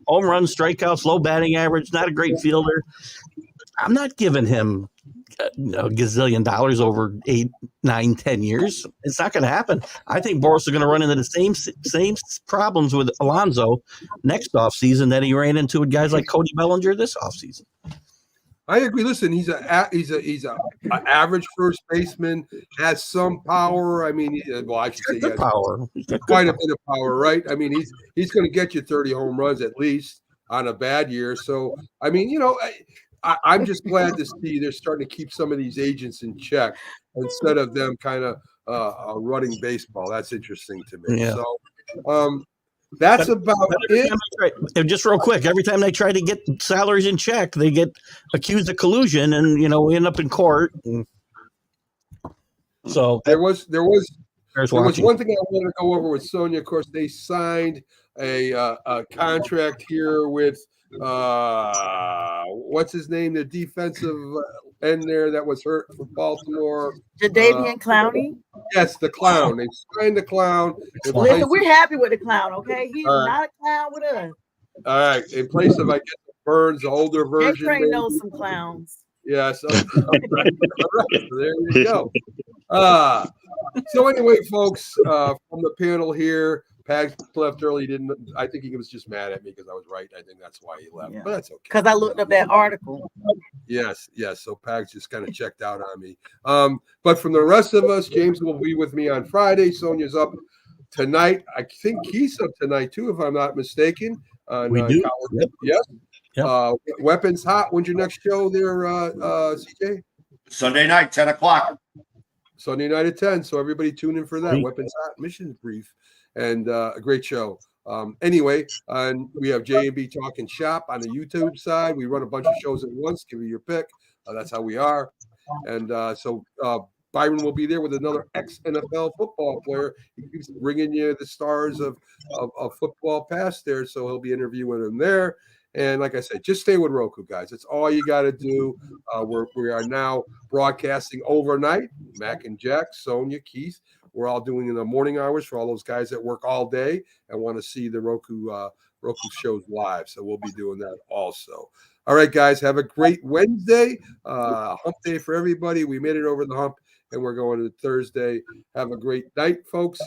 home runs, strikeouts, low batting average, not a great fielder. I'm not giving him a gazillion dollars over 8, 9, 10 years. It's not going to happen. I think Boras is going to run into the same problems with Alonso next offseason that he ran into with guys like Cody Bellinger this offseason. I agree. Listen, he's a average first baseman, has some power. I mean, I should say he has power. Quite a bit of power, right? I mean, he's going to get you 30 home runs at least on a bad year. So, I mean, I'm just glad to see they're starting to keep some of these agents in check instead of them kind of running baseball. That's interesting to me. Yeah. So, that's about it. Just real quick, every time they try to get salaries in check, they get accused of collusion, and we end up in court. So there was one thing I wanted to go over with Sonia. Of course, they signed a contract here with what's his name, the defensive end there that was hurt for Baltimore. Jadeveon Clowney? Yes, the clown. They signed the clown. Listen, we're happy with the clown, okay? He's not a clown with us. All right. In place of, I guess, Burns, the older version. Train knows some clowns. Yeah, so there you go. So anyway, folks, from the panel here, Pags left early. I think he was just mad at me because I was right. I think that's why he left. Yeah. But that's okay. Because I looked up that article. Yes. So Pags just kind of checked out on me. But from the rest of us, James will be with me on Friday. Sonia's up tonight. I think Keith's up tonight too, if I'm not mistaken. We do. Yes. Yep. Weapons Hot. When's your next show there, CJ? Sunday night, 10 o'clock. Sunday night at 10. So everybody tune in for that. Sweet. Weapons Hot Mission Brief. And a great show. Anyway, and we have J&B Talking Shop on the YouTube side. We run a bunch of shows at once. Give you your pick. That's how we are. And so Byron will be there with another ex-NFL football player. He keeps bringing you the stars of football past there. So he'll be interviewing them there. And like I said, just stay with Roku, guys. That's all you got to do. We are now broadcasting overnight. Mac and Jack, Sonia, Keith. We're all doing in the morning hours for all those guys that work all day and want to see the Roku shows live. So we'll be doing that also. All right, guys, have a great Wednesday. Hump day for everybody. We made it over the hump, and we're going to Thursday. Have a great night, folks.